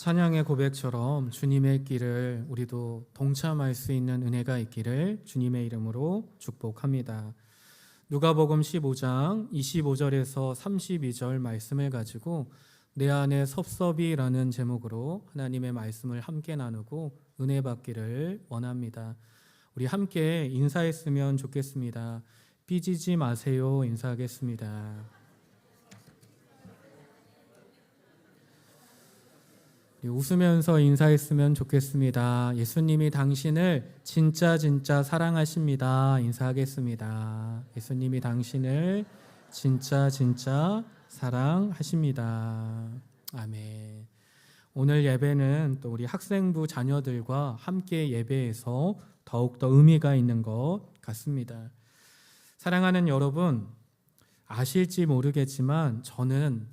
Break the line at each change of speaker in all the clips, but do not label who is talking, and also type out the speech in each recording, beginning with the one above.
찬양의 고백처럼 주님의 길을 우리도 동참할 수 있는 은혜가 있기를 주님의 이름으로 축복합니다. 누가복음 15장 25절에서 32절 말씀을 가지고 내 안에 섭섭이라는 제목으로 하나님의 말씀을 함께 나누고 은혜 받기를 원합니다. 우리 함께 인사했으면 좋겠습니다. 삐지지 마세요. 인사하겠습니다. 웃으면서 인사했으면 좋겠습니다. 예수님이 당신을 진짜 사랑하십니다. 인사하겠습니다. 예수님이 당신을 진짜 사랑하십니다. 아멘. 오늘 예배는 또 우리 학생부 자녀들과 함께 예배해서 더욱더 의미가 있는 것 같습니다. 사랑하는 여러분, 아실지 모르겠지만 저는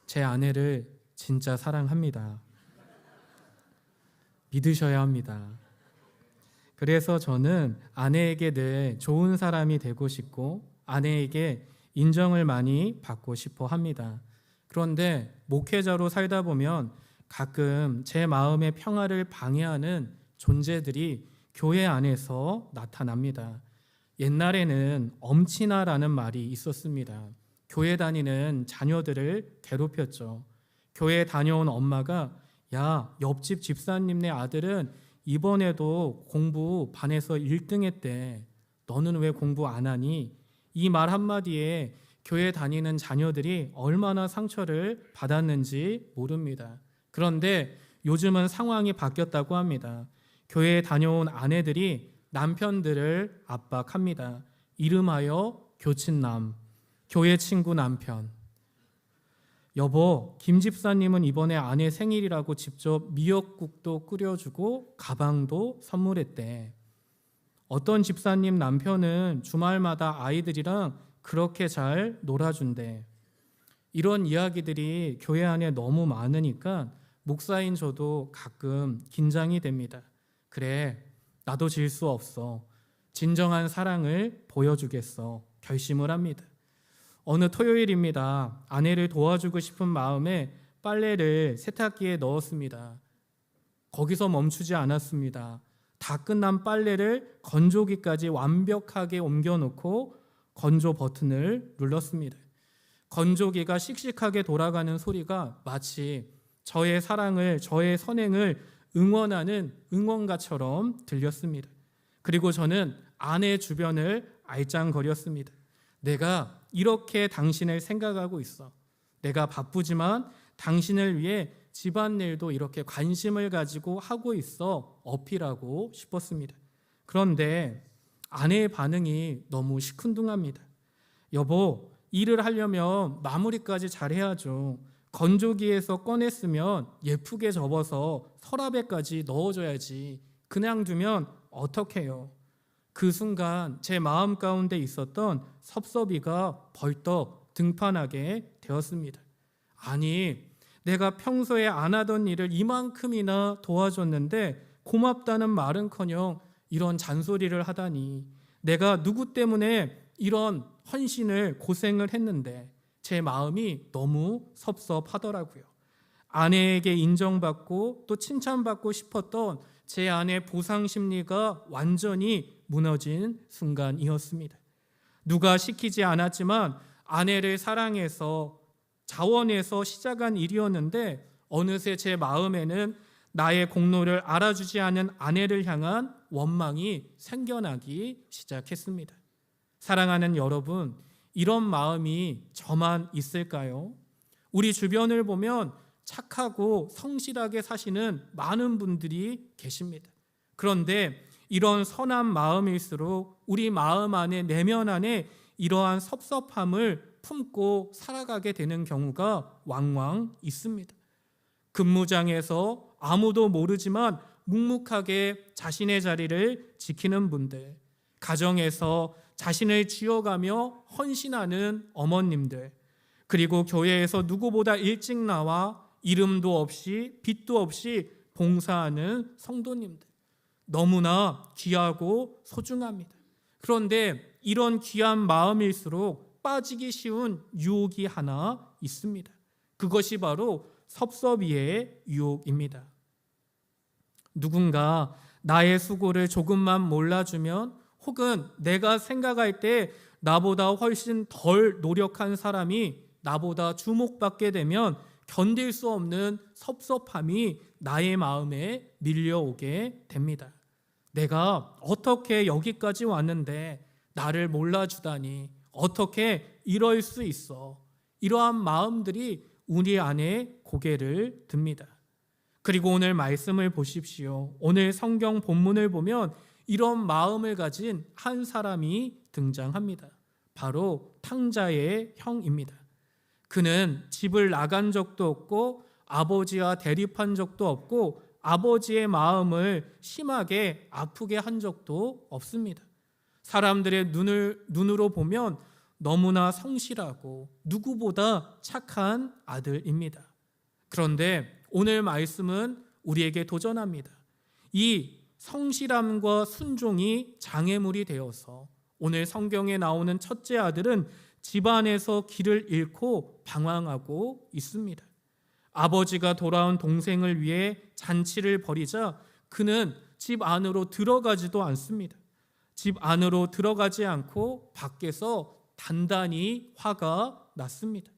제 아내를 진짜 사랑합니다. 믿으셔야 합니다. 그래서 저는 아내에게 늘 좋은 사람이 되고 싶고 아내에게 인정을 많이 받고 싶어 합니다. 그런데 목회자로 살다 보면 가끔 제 마음의 평화를 방해하는 존재들이 교회 안에서 나타납니다. 옛날에는 엄친아라는 말이 있었습니다. 교회 다니는 자녀들을 괴롭혔죠. 교회 다녀온 엄마가 야, 옆집 집사님네 아들은 이번에도 공부 반에서 1등 했대. 너는 왜 공부 안 하니? 이 말 한마디에 교회 다니는 자녀들이 얼마나 상처를 받았는지 모릅니다. 그런데 요즘은 상황이 바뀌었다고 합니다. 교회에 다녀온 아내들이 남편들을 압박합니다. 이름하여 교친남, 교회 친구 남편. 여보, 김 집사님은 이번에 아내 생일이라고 직접 미역국도 끓여주고 가방도 선물했대. 어떤 집사님 남편은 주말마다 아이들이랑 그렇게 잘 놀아준대. 이런 이야기들이 교회 안에 너무 많으니까 목사인 저도 가끔 긴장이 됩니다. 그래, 나도 질 수 없어. 진정한 사랑을 보여주겠어. 결심을 합니다. 어느 토요일입니다. 아내를 도와주고 싶은 마음에 빨래를 세탁기에 넣었습니다. 거기서 멈추지 않았습니다. 다 끝난 빨래를 건조기까지 완벽하게 옮겨놓고 건조 버튼을 눌렀습니다. 건조기가 씩씩하게 돌아가는 소리가 마치 저의 사랑을, 저의 선행을 응원하는 응원가처럼 들렸습니다. 그리고 저는 아내 주변을 알짱거렸습니다. 내가 이렇게 당신을 생각하고 있어. 내가 바쁘지만 당신을 위해 집안일도 이렇게 관심을 가지고 하고 있어. 어필하고 싶었습니다. 그런데 아내의 반응이 너무 시큰둥합니다. 여보, 일을 하려면 마무리까지 잘해야죠. 건조기에서 꺼냈으면 예쁘게 접어서 서랍에까지 넣어줘야지. 그냥 두면 어떡해요? 그 순간 제 마음 가운데 있었던 섭섭이가 벌떡 등판하게 되었습니다. 아니, 내가 평소에 안 하던 일을 이만큼이나 도와줬는데 고맙다는 말은커녕 이런 잔소리를 하다니. 내가 누구 때문에 이런 헌신을 고생을 했는데 제 마음이 너무 섭섭하더라고요. 아내에게 인정받고 또 칭찬받고 싶었던 제 아내의 보상 심리가 완전히 무너진 순간이었습니다. 누가 시키지 않았지만 아내를 사랑해서 자원해서 시작한 일이었는데 어느새 제 마음에는 나의 공로를 알아주지 않은 아내를 향한 원망이 생겨나기 시작했습니다. 사랑하는 여러분, 이런 마음이 저만 있을까요? 우리 주변을 보면 착하고 성실하게 사시는 많은 분들이 계십니다. 그런데 이런 선한 마음일수록 우리 마음 안에, 내면 안에 이러한 섭섭함을 품고 살아가게 되는 경우가 왕왕 있습니다. 근무장에서 아무도 모르지만 묵묵하게 자신의 자리를 지키는 분들, 가정에서 자신을 쥐어가며 헌신하는 어머님들, 그리고 교회에서 누구보다 일찍 나와 이름도 없이 빚도 없이 봉사하는 성도님들, 너무나 귀하고 소중합니다. 그런데 이런 귀한 마음일수록 빠지기 쉬운 유혹이 하나 있습니다. 그것이 바로 섭섭이의 유혹입니다. 누군가 나의 수고를 조금만 몰라주면, 혹은 내가 생각할 때 나보다 훨씬 덜 노력한 사람이 나보다 주목받게 되면 견딜 수 없는 섭섭함이 나의 마음에 밀려오게 됩니다. 내가 어떻게 여기까지 왔는데 나를 몰라주다니, 어떻게 이럴 수 있어? 이러한 마음들이 우리 안에 고개를 듭니다. 그리고 오늘 말씀을 보십시오. 오늘 성경 본문을 보면 이런 마음을 가진 한 사람이 등장합니다. 바로 탕자의 형입니다. 그는 집을 나간 적도 없고 아버지와 대립한 적도 없고 아버지의 마음을 심하게 아프게 한 적도 없습니다. 사람들의 눈으로 보면 너무나 성실하고 누구보다 착한 아들입니다. 그런데 오늘 말씀은 우리에게 도전합니다. 이 성실함과 순종이 장애물이 되어서 오늘 성경에 나오는 첫째 아들은 집안에서 길을 잃고 방황하고 있습니다. 아버지가 돌아온 동생을 위해 잔치를 벌이자 그는 집 안으로 들어가지도 않습니다. 집 안으로 들어가지 않고 밖에서 단단히 화가 났습니다.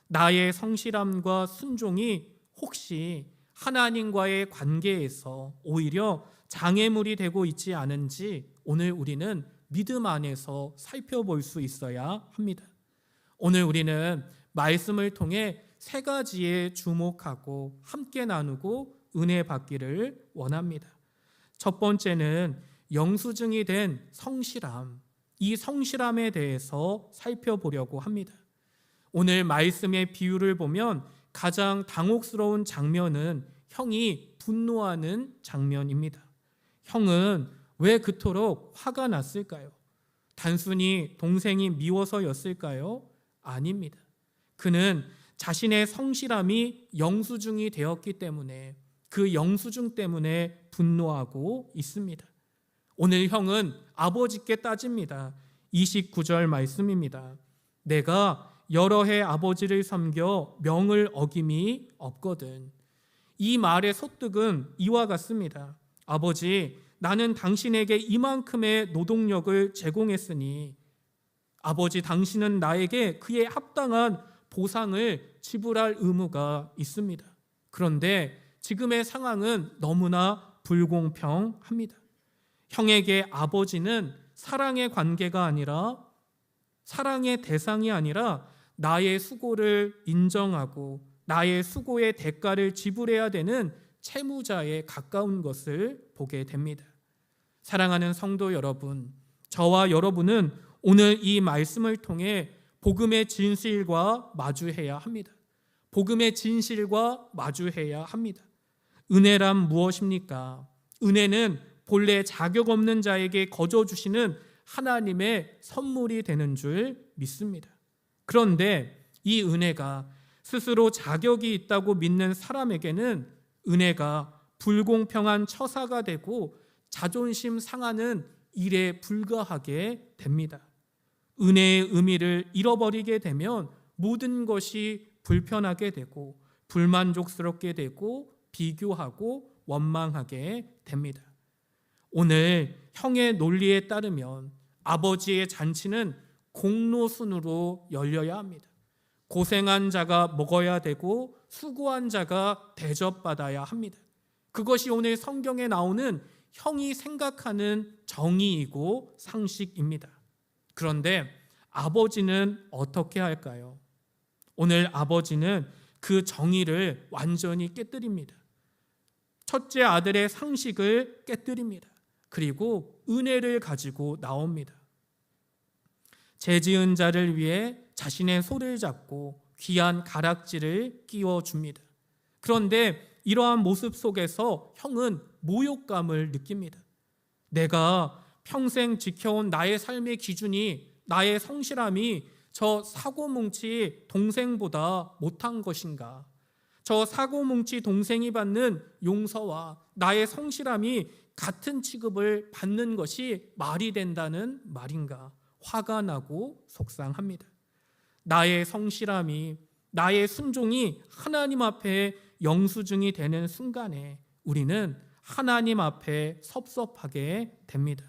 나의 성실함과 순종이 혹시 하나님과의 관계에서 오히려 장애물이 되고 있지 않은지 오늘 우리는 믿음 안에서 살펴볼 수 있어야 합니다. 오늘 우리는 말씀을 통해 세 가지에 주목하고 함께 나누고 은혜 받기를 원합니다. 첫 번째는 영수증이 된 성실함, 이 성실함에 대해서 살펴보려고 합니다. 오늘 말씀의 비유를 보면 가장 당혹스러운 장면은 형이 분노하는 장면입니다. 형은 왜 그토록 화가 났을까요? 단순히 동생이 미워서였을까요? 아닙니다. 그는 자신의 성실함이 영수증이 되었기 때문에 그 영수증 때문에 분노하고 있습니다. 오늘 형은 아버지께 따집니다. 29절 말씀입니다. 내가 여러 해 아버지를 섬겨 명을 어김이 없거든. 이 말의 소득은 이와 같습니다. 아버지, 나는 당신에게 이만큼의 노동력을 제공했으니 아버지, 당신은 나에게 그에 합당한 보상을 지불할 의무가 있습니다. 그런데 지금의 상황은 너무나 불공평합니다. 형에게 아버지는 사랑의 관계가 아니라, 사랑의 대상이 아니라 나의 수고를 인정하고 나의 수고의 대가를 지불해야 되는 채무자에 가까운 것을 보게 됩니다. 사랑하는 성도 여러분, 저와 여러분은 오늘 이 말씀을 통해 복음의 진실과 마주해야 합니다. 복음의 진실과 마주해야 합니다. 은혜란 무엇입니까? 은혜는 본래 자격 없는 자에게 거저 주시는 하나님의 선물이 되는 줄 믿습니다. 그런데 이 은혜가 스스로 자격이 있다고 믿는 사람에게는 은혜가 불공평한 처사가 되고 자존심 상하는 일에 불과하게 됩니다. 은혜의 의미를 잃어버리게 되면 모든 것이 불편하게 되고 불만족스럽게 되고 비교하고 원망하게 됩니다. 오늘 형의 논리에 따르면 아버지의 잔치는 공로순으로 열려야 합니다. 고생한 자가 먹어야 되고 수고한 자가 대접받아야 합니다. 그것이 오늘 성경에 나오는 형이 생각하는 정의이고 상식입니다. 그런데 아버지는 어떻게 할까요? 오늘 아버지는 그 정의를 완전히 깨뜨립니다. 첫째 아들의 상식을 깨뜨립니다. 그리고 은혜를 가지고 나옵니다. 죄지은 자를 위해 자신의 소를 잡고 귀한 가락지를 끼워줍니다. 그런데 이러한 모습 속에서 형은 모욕감을 느낍니다. 내가 평생 지켜온 나의 삶의 기준이, 나의 성실함이 저 사고뭉치 동생보다 못한 것인가? 저 사고뭉치 동생이 받는 용서와 나의 성실함이 같은 취급을 받는 것이 말이 된다는 말인가? 화가 나고 속상합니다. 나의 성실함이 나의 순종이 하나님 앞에 영수증이 되는 순간에 우리는 하나님 앞에 섭섭하게 됩니다.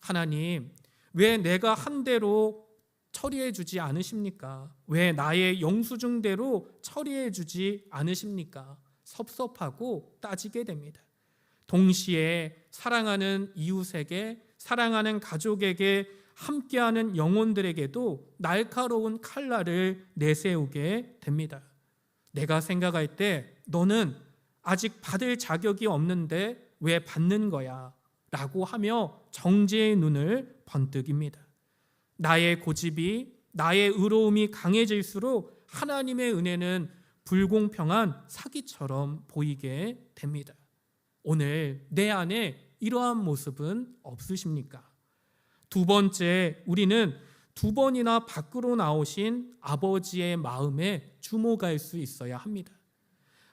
하나님, 왜 내가 한 대로 처리해 주지 않으십니까? 왜 나의 영수증대로 처리해 주지 않으십니까? 섭섭하고 따지게 됩니다. 동시에 사랑하는 이웃에게, 사랑하는 가족에게, 함께하는 영혼들에게도 날카로운 칼날을 내세우게 됩니다. 내가 생각할 때 너는 아직 받을 자격이 없는데 왜 받는 거야? 라고 하며 정죄의 눈을 번뜩입니다. 나의 고집이, 나의 의로움이 강해질수록 하나님의 은혜는 불공평한 사기처럼 보이게 됩니다. 오늘 내 안에 이러한 모습은 없으십니까? 두 번째, 우리는 두 번이나 밖으로 나오신 아버지의 마음에 주목할 수 있어야 합니다.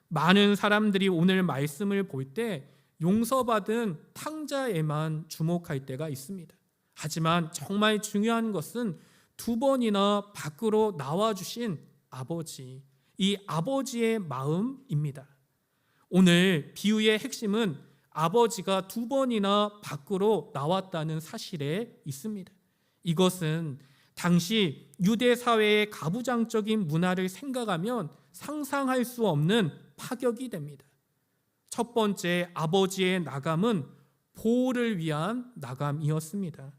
많은 사람들이 오늘 말씀을 볼 때 용서받은 탕자에만 주목할 때가 있습니다. 하지만 정말 중요한 것은 두 번이나 밖으로 나와주신 아버지, 이 아버지의 마음입니다. 오늘 비유의 핵심은 아버지가 두 번이나 밖으로 나왔다는 사실에 있습니다. 이것은 당시 유대 사회의 가부장적인 문화를 생각하면 상상할 수 없는 파격이 됩니다. 첫 번째, 아버지의 나감은 보호를 위한 나감이었습니다.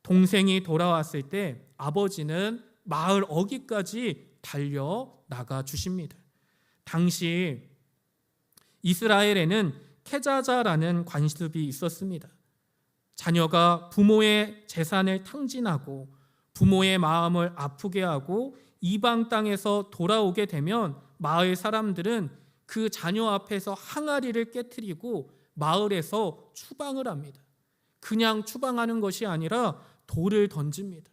동생이 돌아왔을 때 아버지는 마을 어귀까지 달려 나가 주십니다. 당시 이스라엘에는 케자자라는 관습이 있었습니다. 자녀가 부모의 재산을 탕진하고 부모의 마음을 아프게 하고 이방 땅에서 돌아오게 되면 마을 사람들은 그 자녀 앞에서 항아리를 깨트리고 마을에서 추방을 합니다. 그냥 추방하는 것이 아니라 돌을 던집니다.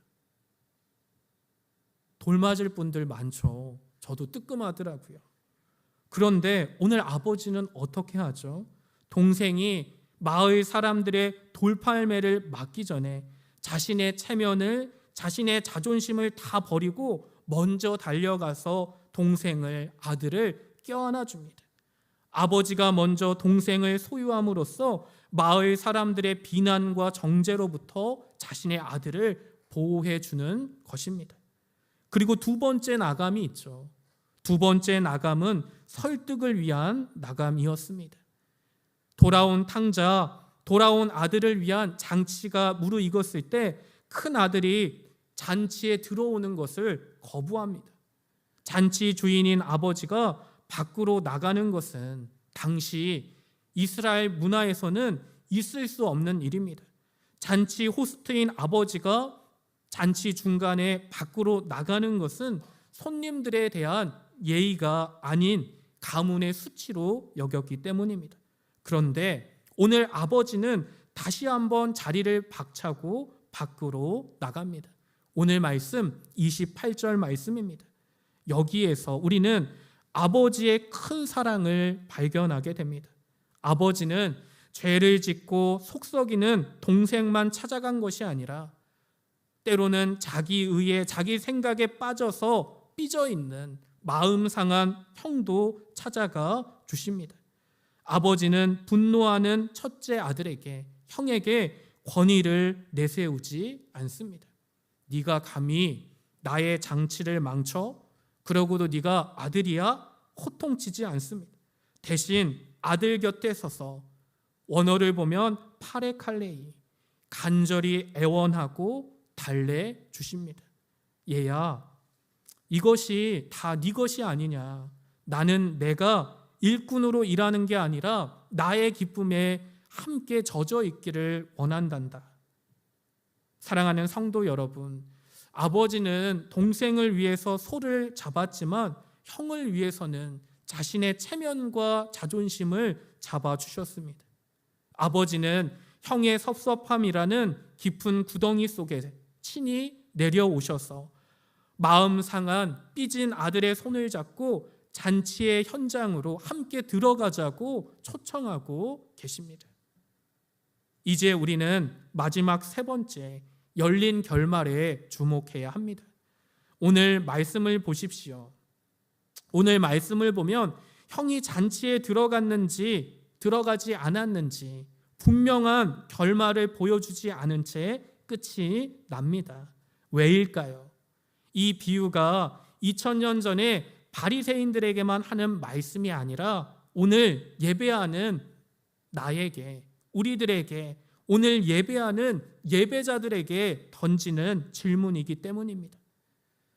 돌 맞을 분들 많죠. 저도 뜨끔하더라고요. 그런데 오늘 아버지는 어떻게 하죠? 동생이 마을 사람들의 돌팔매를 맞기 전에 자신의 체면을, 자신의 자존심을 다 버리고 먼저 달려가서 동생을, 아들을 껴안아 줍니다. 아버지가 먼저 동생을 소유함으로써 마을 사람들의 비난과 정죄로부터 자신의 아들을 보호해 주는 것입니다. 그리고 두 번째 나감이 있죠. 두 번째 나감은 설득을 위한 나감이었습니다. 돌아온 탕자, 돌아온 아들을 위한 잔치가 무르익었을 때 큰 아들이 잔치에 들어오는 것을 거부합니다. 잔치 주인인 아버지가 밖으로 나가는 것은 당시 이스라엘 문화에서는 있을 수 없는 일입니다. 잔치 호스트인 아버지가 잔치 중간에 밖으로 나가는 것은 손님들에 대한 예의가 아닌 가문의 수치로 여겼기 때문입니다. 그런데 오늘 아버지는 다시 한번 자리를 박차고 밖으로 나갑니다. 오늘 말씀 28절 말씀입니다. 여기에서 우리는 아버지의 큰 사랑을 발견하게 됩니다. 아버지는 죄를 짓고 속썩이는 동생만 찾아간 것이 아니라 때로는 자기 의에, 자기 생각에 빠져서 삐져있는 마음 상한 형도 찾아가 주십니다. 아버지는 분노하는 첫째 아들에게, 형에게 권위를 내세우지 않습니다. 네가 감히 나의 장치를 망쳐? 그러고도 네가 아들이야? 호통치지 않습니다. 대신 아들 곁에 서서 원어를 보면 파레칼레이, 간절히 애원하고 달래 주십니다. 얘야, 이것이 다 네 것이 아니냐. 나는 내가 일꾼으로 일하는 게 아니라 나의 기쁨에 함께 젖어 있기를 원한단다. 사랑하는 성도 여러분, 아버지는 동생을 위해서 소를 잡았지만 형을 위해서는 자신의 체면과 자존심을 잡아주셨습니다. 아버지는 형의 섭섭함이라는 깊은 구덩이 속에 친히 내려오셔서 마음 상한 삐진 아들의 손을 잡고 잔치의 현장으로 함께 들어가자고 초청하고 계십니다. 이제 우리는 마지막 세 번째, 열린 결말에 주목해야 합니다. 오늘 말씀을 보십시오. 오늘 말씀을 보면 형이 잔치에 들어갔는지 들어가지 않았는지 분명한 결말을 보여주지 않은 채 끝이 납니다. 왜일까요? 이 비유가 2000년 전에 바리새인들에게만 하는 말씀이 아니라 오늘 예배하는 나에게, 우리들에게, 오늘 예배하는 예배자들에게 던지는 질문이기 때문입니다.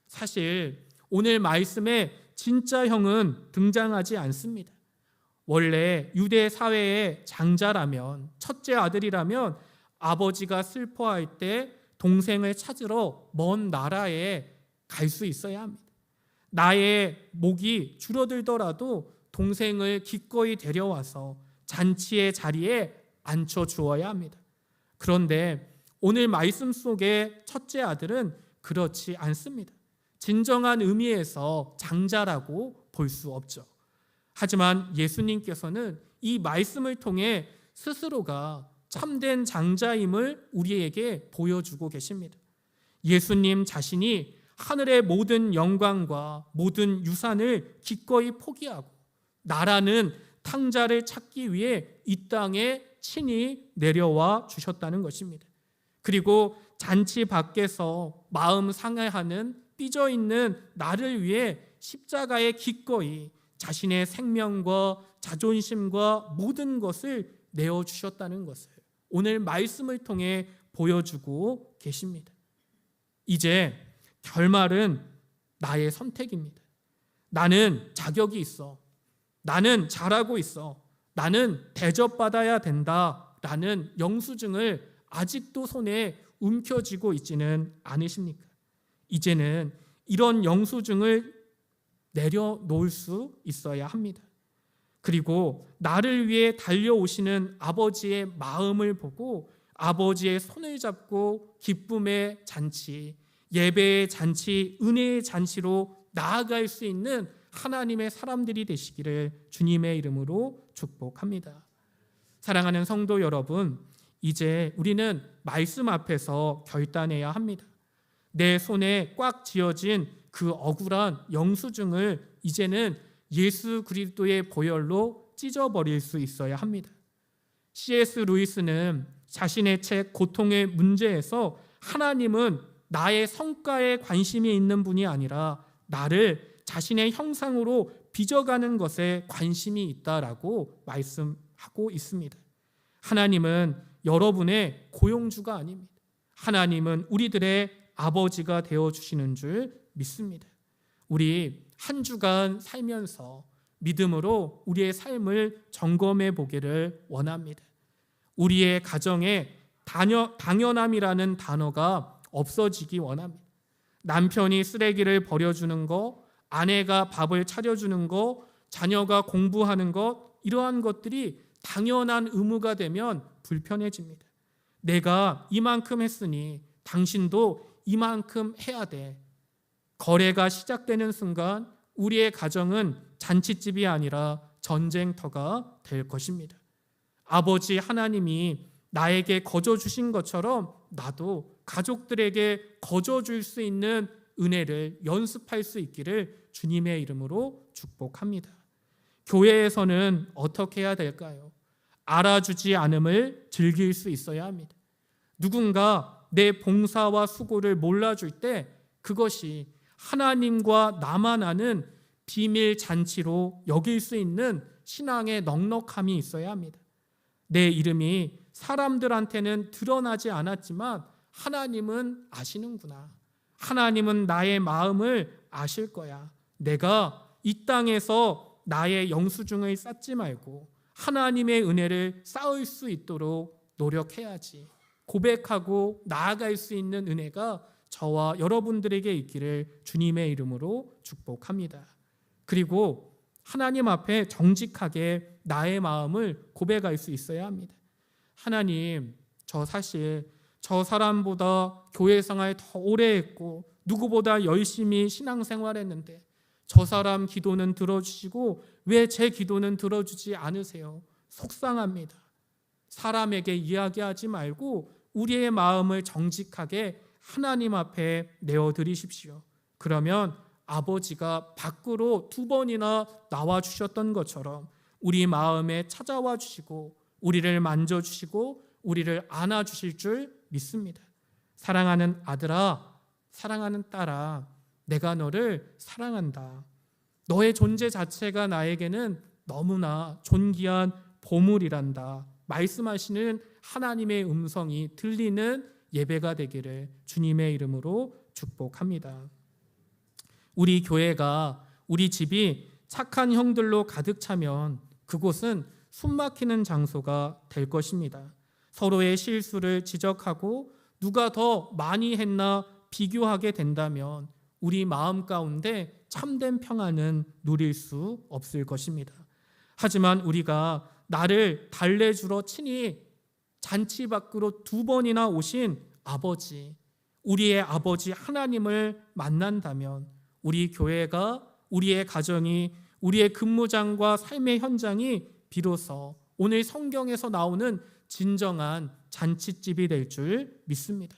사실 오늘 말씀에 진짜 형은 등장하지 않습니다. 원래 유대 사회의 장자라면, 첫째 아들이라면 아버지가 슬퍼할 때 동생을 찾으러 먼 나라에 갈 수 있어야 합니다. 나의 목이 줄어들더라도 동생을 기꺼이 데려와서 잔치의 자리에 앉혀 주어야 합니다. 그런데 오늘 말씀 속의 첫째 아들은 그렇지 않습니다. 진정한 의미에서 장자라고 볼 수 없죠. 하지만 예수님께서는 이 말씀을 통해 스스로가 참된 장자임을 우리에게 보여주고 계십니다. 예수님 자신이 하늘의 모든 영광과 모든 유산을 기꺼이 포기하고 나라는 탕자를 찾기 위해 이 땅에 친히 내려와 주셨다는 것입니다. 그리고 잔치 밖에서 마음 상해하는 삐져있는 나를 위해 십자가에 기꺼이 자신의 생명과 자존심과 모든 것을 내어주셨다는 것을 오늘 말씀을 통해 보여주고 계십니다. 이제 결말은 나의 선택입니다. 나는 자격이 있어. 나는 잘하고 있어. 나는 대접받아야 된다라는 영수증을 아직도 손에 움켜쥐고 있지는 않으십니까? 이제는 이런 영수증을 내려놓을 수 있어야 합니다. 그리고 나를 위해 달려오시는 아버지의 마음을 보고 아버지의 손을 잡고 기쁨의 잔치, 예배의 잔치, 은혜의 잔치로 나아갈 수 있는 하나님의 사람들이 되시기를 주님의 이름으로 축복합니다. 사랑하는 성도 여러분, 이제 우리는 말씀 앞에서 결단해야 합니다. 내 손에 꽉 쥐어진 그 억울한 영수증을 이제는 예수 그리스도의 보혈로 찢어버릴 수 있어야 합니다. C.S. 루이스는 자신의 책 고통의 문제에서 하나님은 나의 성과에 관심이 있는 분이 아니라 나를 자신의 형상으로 빚어가는 것에 관심이 있다라고 말씀하고 있습니다. 하나님은 여러분의 고용주가 아닙니다. 하나님은 우리들의 아버지가 되어주시는 줄 믿습니다. 우리 한 주간 살면서 믿음으로 우리의 삶을 점검해 보기를 원합니다. 우리의 가정에 당연함이라는 단어가 없어지기 원합니다. 남편이 쓰레기를 버려주는 것, 아내가 밥을 차려주는 것, 자녀가 공부하는 것, 이러한 것들이 당연한 의무가 되면 불편해집니다. 내가 이만큼 했으니 당신도 이만큼 해야 돼. 거래가 시작되는 순간 우리의 가정은 잔치집이 아니라 전쟁터가 될 것입니다. 아버지 하나님이 나에게 거저 주신 것처럼 나도 가족들에게 거저 줄 수 있는 은혜를 연습할 수 있기를 주님의 이름으로 축복합니다. 교회에서는 어떻게 해야 될까요? 알아주지 않음을 즐길 수 있어야 합니다. 누군가 내 봉사와 수고를 몰라줄 때 그것이 하나님과 나만 아는 비밀 잔치로 여길 수 있는 신앙의 넉넉함이 있어야 합니다. 내 이름이 사람들한테는 드러나지 않았지만 하나님은 아시는구나. 하나님은 나의 마음을 아실 거야. 내가 이 땅에서 나의 영수증을 쌓지 말고 하나님의 은혜를 쌓을 수 있도록 노력해야지. 고백하고 나아갈 수 있는 은혜가 저와 여러분들에게 있기를 주님의 이름으로 축복합니다. 그리고 하나님 앞에 정직하게 나의 마음을 고백할 수 있어야 합니다. 하나님, 저 사실 저 사람보다 교회 생활 더 오래 했고 누구보다 열심히 신앙생활했는데 저 사람 기도는 들어주시고 왜 제 기도는 들어주지 않으세요? 속상합니다. 사람에게 이야기하지 말고 우리의 마음을 정직하게 하나님 앞에 내어드리십시오. 그러면 아버지가 밖으로 2번이나 나와 주셨던 것처럼 우리 마음에 찾아와 주시고 우리를 만져주시고 우리를 안아주실 줄 믿습니다. 사랑하는 아들아, 사랑하는 딸아, 내가 너를 사랑한다. 너의 존재 자체가 나에게는 너무나 존귀한 보물이란다 말씀하시는 하나님의 음성이 들리는 예배가 되기를 주님의 이름으로 축복합니다. 우리 교회가, 우리 집이 착한 형들로 가득 차면 그곳은 숨막히는 장소가 될 것입니다. 서로의 실수를 지적하고 누가 더 많이 했나 비교하게 된다면 우리 마음 가운데 참된 평안은 누릴 수 없을 것입니다. 하지만 우리가 나를 달래주러 친히 잔치 밖으로 2번이나 오신 아버지, 우리의 아버지 하나님을 만난다면 우리 교회가, 우리의 가정이, 우리의 근무장과 삶의 현장이 비로소 오늘 성경에서 나오는 진정한 잔치집이 될 줄 믿습니다.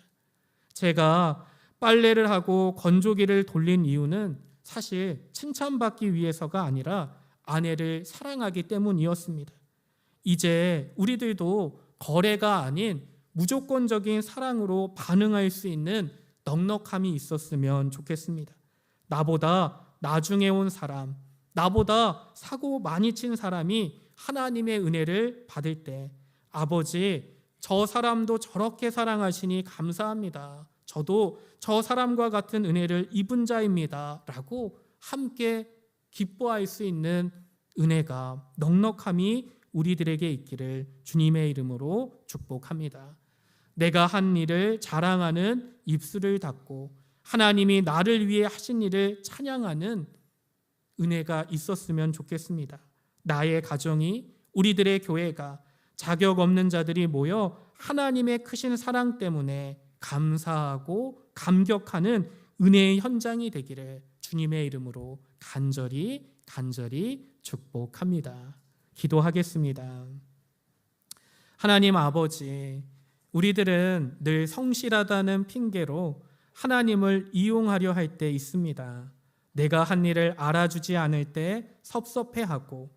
제가 빨래를 하고 건조기를 돌린 이유는 사실 칭찬받기 위해서가 아니라 아내를 사랑하기 때문이었습니다. 이제 우리들도 거래가 아닌 무조건적인 사랑으로 반응할 수 있는 넉넉함이 있었으면 좋겠습니다. 나보다 나중에 온 사람, 나보다 사고 많이 친 사람이 하나님의 은혜를 받을 때 아버지, 저 사람도 저렇게 사랑하시니 감사합니다. 저도 저 사람과 같은 은혜를 입은 자입니다. 라고 함께 기뻐할 수 있는 은혜가, 넉넉함이 우리들에게 있기를 주님의 이름으로 축복합니다. 내가 한 일을 자랑하는 입술을 닫고 하나님이 나를 위해 하신 일을 찬양하는 은혜가 있었으면 좋겠습니다. 나의 가정이, 우리들의 교회가 자격 없는 자들이 모여 하나님의 크신 사랑 때문에 감사하고 감격하는 은혜의 현장이 되기를 주님의 이름으로 간절히 축복합니다. 기도하겠습니다. 하나님 아버지, 우리들은 늘 성실하다는 핑계로 하나님을 이용하려 할 때 있습니다. 내가 한 일을 알아주지 않을 때 섭섭해하고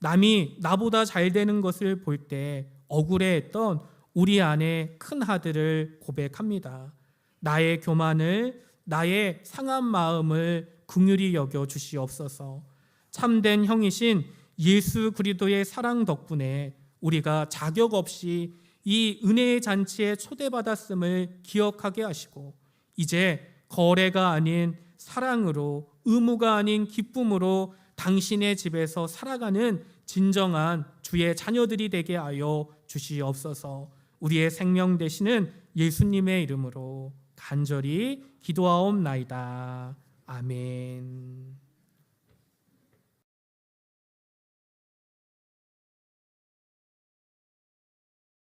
남이 나보다 잘 되는 것을 볼 때 억울해했던 우리 안의 큰 아들을 고백합니다. 나의 교만을, 나의 상한 마음을 긍휼히 여겨 주시옵소서. 참된 형이신 예수 그리스도의 사랑 덕분에 우리가 자격 없이 이 은혜의 잔치에 초대받았음을 기억하게 하시고 이제 거래가 아닌 사랑으로, 의무가 아닌 기쁨으로 당신의 집에서 살아가는 진정한 주의 자녀들이 되게 하여 주시옵소서. 우리의 생명 되시는 예수님의 이름으로 간절히 기도하옵나이다. 아멘.